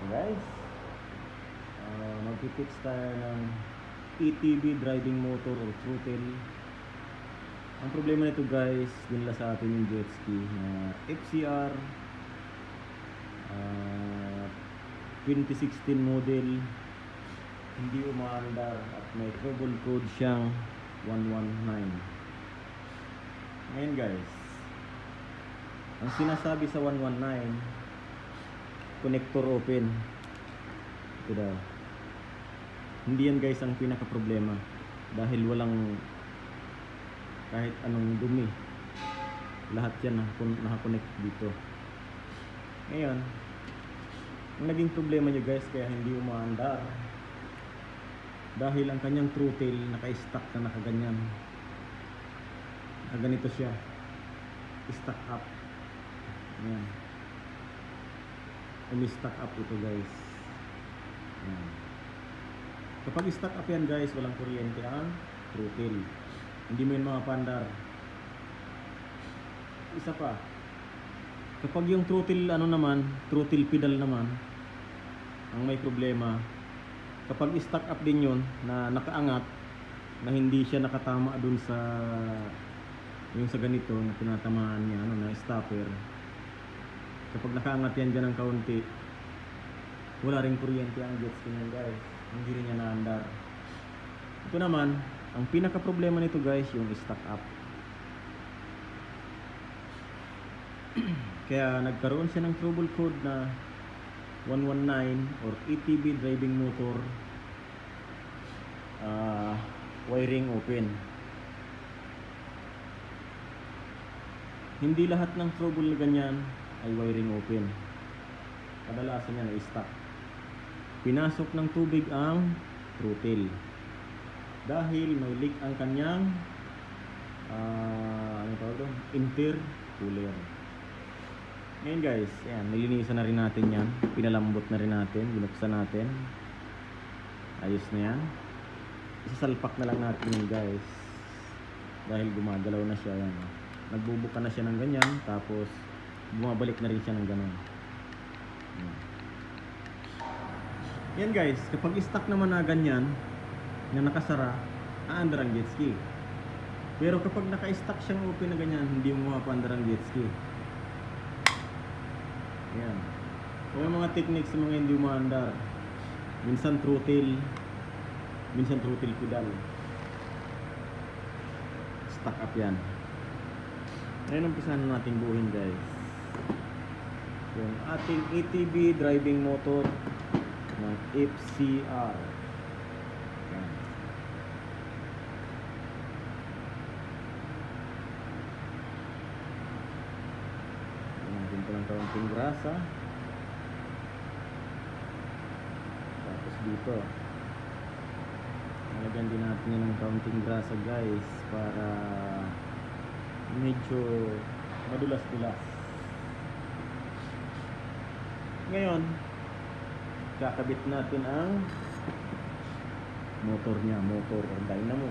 Guys, magpipix tayo ng ATV driving motor or throttle. Ang problema nito guys, dinala sa atin yung jet ski na FCR 2016 model, hindi umaandar at may trouble code siyang 119. Ngayon guys, ang sinasabi sa 119, connector open. Ito daw. Hindi yan guys ang pinaka problema, dahil walang kahit anong dumi, lahat yan nakakonect dito. Ngayon, ang naging problema nyo guys kaya hindi umaandar, dahil ang kanyang throttle naka-stack na nakaganyan, nakaganito siya, stack up. Ayan, umi-stack up ito guys. Ayan. Kapag stack up yan guys, walang kuryente ang throttle, hindi mo yun mga pandar. Isa pa, kapag yung throttle throttle pedal naman ang may problema, kapag stack up din yun na nakaangat, na hindi siya nakatama dun sa yung sa ganito na tinatamaan niya na stopper, kapag nakaangat yan dyan ng kaunti, wala ring kuryente ang jet ski niyan guys, hindi rin niya naandar. Ito naman, ang pinaka problema nito guys, yung stack up. Kaya nagkaroon siya ng trouble code na 119 or ATV driving motor wiring open. Hindi lahat ng trouble na ganyan ay wiring open. Kadalasan yan ay stuck. Pinasok ng tubig ang throttle, dahil may leak ang kanyang intercooler. Ngayon guys, ayan, nilinisan na rin natin yan, pinalambot na rin natin, binuksan natin, ayos na yan. Isasalpak na lang natin yun guys, dahil gumagalaw na siya. Yan, nagbubuka na siya ng ganyan, tapos bumabalik na rin siya ng ganun. Yan guys, kapag stuck naman na ganyan na nakasara, aandar ang jet ski. Pero kapag naka-stuck siyang open na ganyan, hindi mo mapaandar ang jet ski. Ayan. So, yung mga techniques sa mga hindi umaandar, minsan throttle pedal, stuck up yan. Ngayon umpisahan na natin buuin guys yung ating ATV driving motor ng FCR. Ayan. Ayan po ng kaunting grasa, tapos dito nalagyan din natin yan ng kaunting grasa guys, para medyo madulas-dulas. Ngayon kakabit natin ang motor niya, motor or dynamo.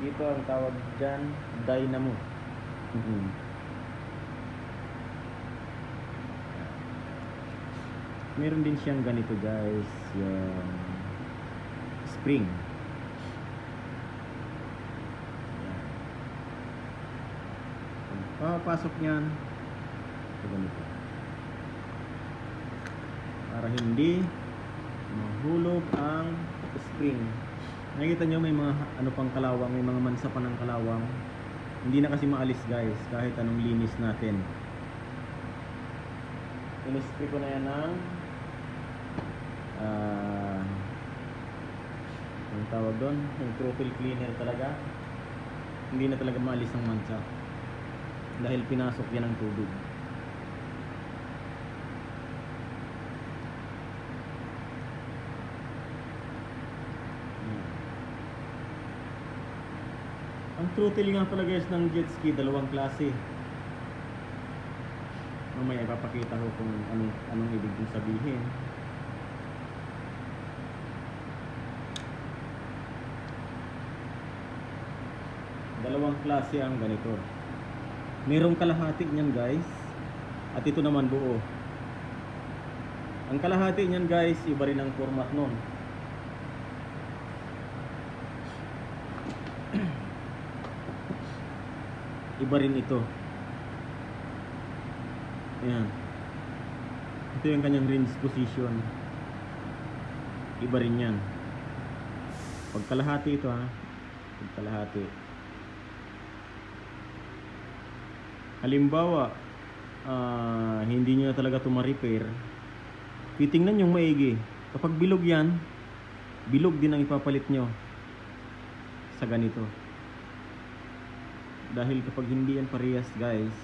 Dito ang tawag dyan, dynamo. Meron din siyang ganito guys, yung spring. Papasok niyan ito ganito, para hindi mahulog ang spring. Nakikita nyo may mga pang kalawang, may mga mansa pa ng kalawang, hindi na kasi maalis guys kahit anong linis natin. In-spray ko na yan ng ang tawag doon, yung throttle cleaner talaga. Hindi na talaga maalis ang mansa dahil pinasok yan ng tubig. Ang throttle nga pala guys ng jet ski, dalawang klase. Mamaya ipapakita ko kung anong ibig kong sabihin. Dalawang klase ang ganito. Merong kalahati niyan guys, at ito naman buo. Ang kalahati niyan guys, iba rin ang format nun. Iba rin ito. Ayan. Ito yung kanyang range position. Iba rin yan. Pagkalahati ito ha. Pagkalahati. Halimbawa, hindi nyo na talaga ito ma-repair. Titingnan yung maigi. Kapag bilog yan, bilog din ang ipapalit nyo sa ganito. Dahil kapag hindi yan parehas guys,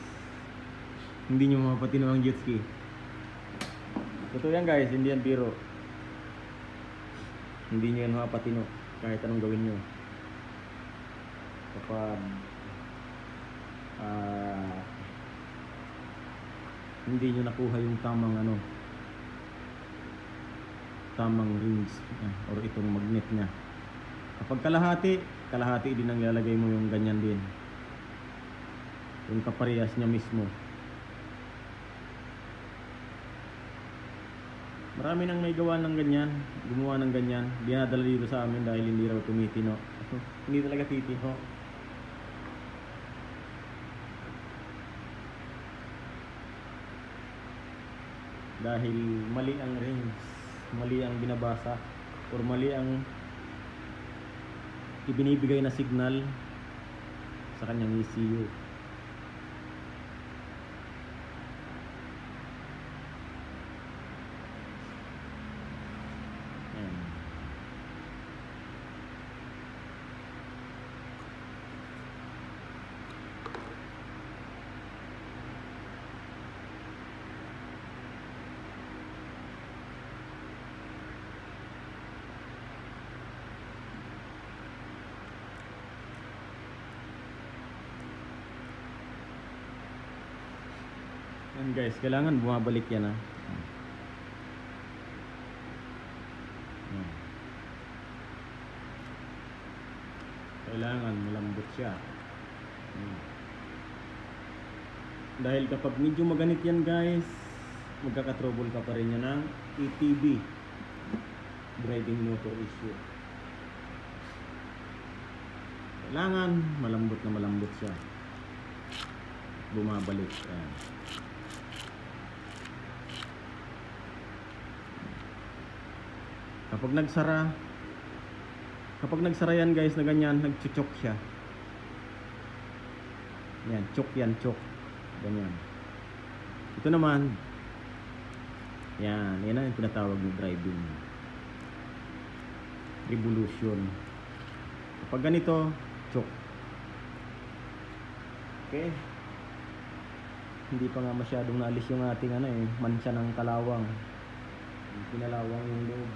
hindi nyo mapatino ang jet ski. Totoo yan guys, hindi yan biro. Hindi nyo yan mapatino kahit anong gawin nyo. Kapag hindi nyo nakuha yung tamang tamang rings or itong magnet nya. Kapag kalahati din ang ilalagay mo yung ganyan din, yung kaparehas nya mismo. Marami nang may gawa ng ganyan, gumawa ng ganyan, dinadala dito sa amin dahil hindi raw tumitino. Hindi talaga titino. Dahil mali ang rings, mali ang binabasa, or mali ang ibinibigay na signal sa kanyang ECU. Yan guys, kailangan bumabalik yan ha. Kailangan malambot siya. Dahil kapag medyo maganit yan guys, magkaka-trouble ka pa rin yan ng ETB, driving motor issue. Kailangan malambot na malambot siya. Bumabalik. Ayan. Kapag nagsara yan guys na ganyan, nagchuchok siya. Yan, chok yan, chok. Ganyan. Ito naman, yan ang tinatawag ng driving revolution. Kapag ganito, chok. Okay. Hindi pa nga masyadong naalis yung ating mancha ng kalawang. Pinalawang yung loob.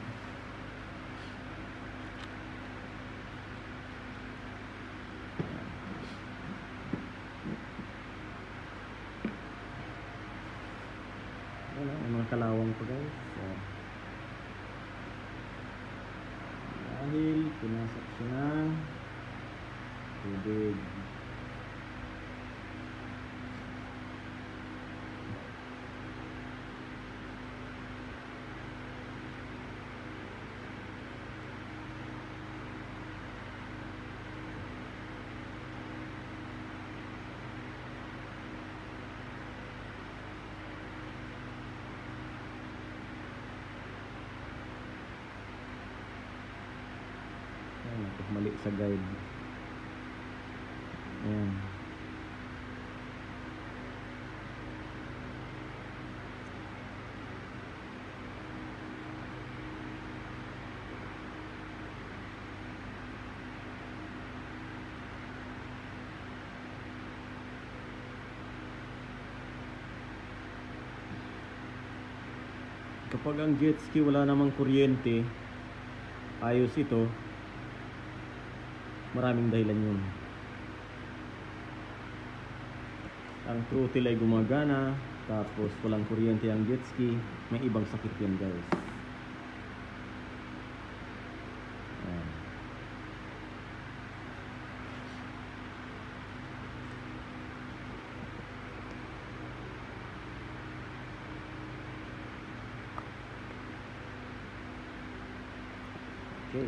May mga kalawang pa guys. So, dahil pinasok siya ng tubig. Mali sa guide. Ayan. Kapag ang jet ski wala namang kuryente, ayos ito. Maraming dahilan yun. Ang throttle ay gumagana, tapos walang kuryente ang jet ski, may ibang sakit yan guys. Ayan. Okay.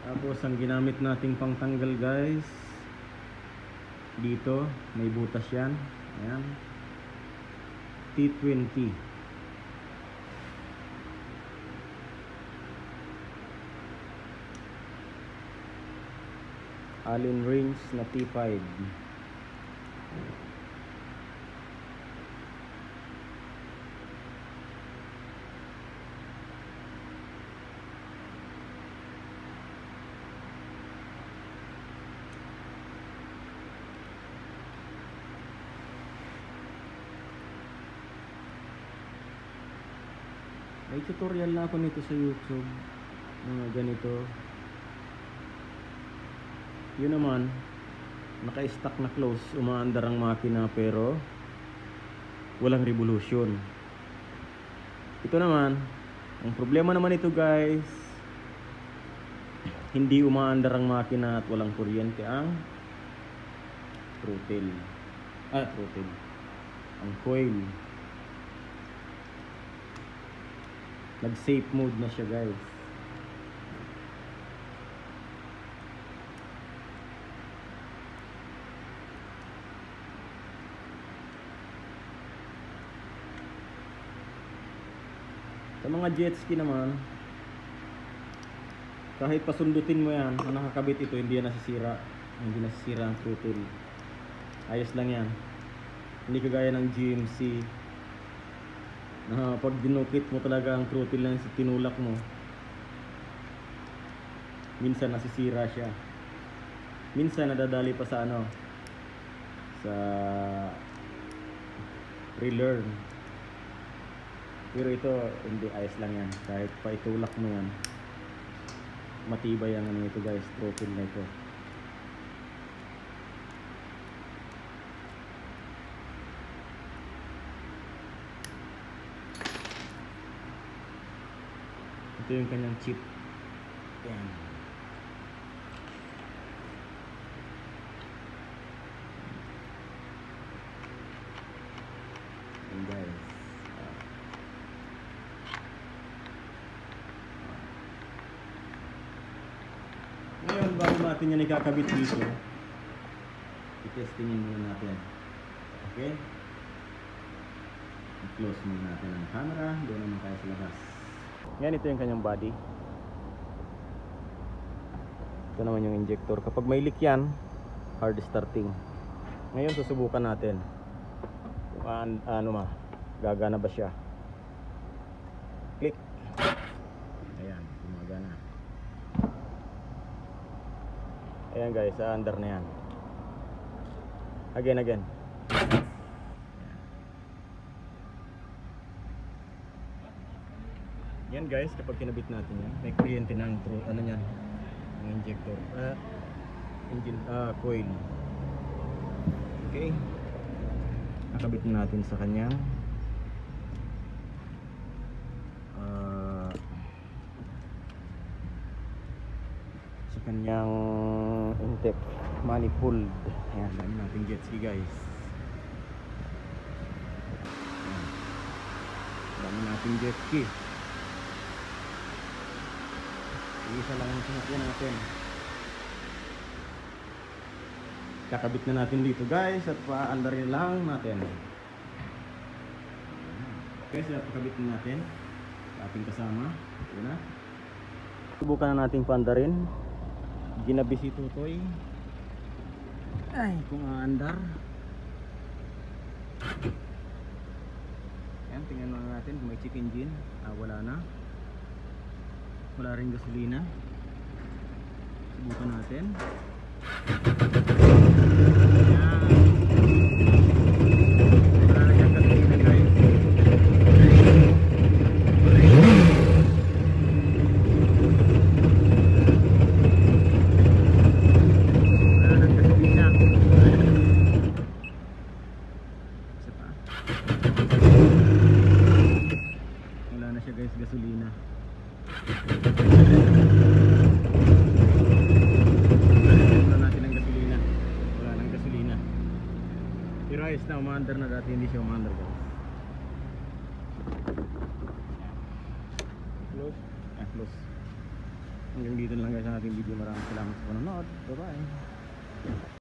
Tapos ang ginamit nating pangtanggal guys, dito may butas yan. Ayan, T20. Allen Range na T5. May tutorial na ako nito sa YouTube, mga ganito. Yun naman, naka-stack na close, umaandar ang makina pero walang revolution. Ito naman, ang problema naman ito guys, hindi umaandar ang makina at walang kuryente ang throttle. Ang coil. Nag-safe mode na siya guys. Sa mga jet ski naman, kahit pasundutin mo yan, ang nakakabit ito, hindi yan nasisira. Hindi nasisira ang throttle. Ayos lang yan. Hindi kagaya ng GMC pag dinukit mo talaga ang throttle lang sa tinulak mo, minsan nasisira siya, minsan nadadali pa sa sa relearn. Pero ito hindi, ayos lang yan. Kahit pa itulak mo yan, matibay ang ito guys, throttle na ito. Ito yung kanyang chip. Yan. Yan guys. Ngayon, bago natin yan ikakabit dito, i-testingin muna natin. Okay? I-close muna natin ang camera. Doon naman tayo sa labas. Yan, ito yung kanyang body. Ito naman yung injector. Kapag may leak yan, hard starting. Ngayon susubukan natin kung gagana ba siya. Click. Ayan, gumagana. Ayan guys, under na yan. Again. Yan guys, kapag kinabit natin yan, may kuryente na ang ang injector, engine, coil. Okay, nakabit na natin sa kanyang intake manifold. Ayan, dami natin jet ski guys. Ayan, dami natin jet ski. Isa lang ang sinakyan natin. Kakabit na natin dito guys at paandarin lang natin. Okay, so pakabit na natin sa ating kasama. Yun na. Subukan na natin paandarin. Ginabi si Tutoy. Ay, kung aandar. Ayan, tingnan na natin kung may check engine. Wala na. Wala rin gasolina. Subukan natin. Ayan. Wala na siyang gasolina guys. Wala na gasolina. siya guys, gasolina. Wala natin ng gasolina. Wala nang gasolina. Pero ayos na, umaandar na. Dati hindi siya umaandar guys. Close. Close. Hanggang dito na lang guys ang ating video. Maraming salamat sa panonood. Bye bye.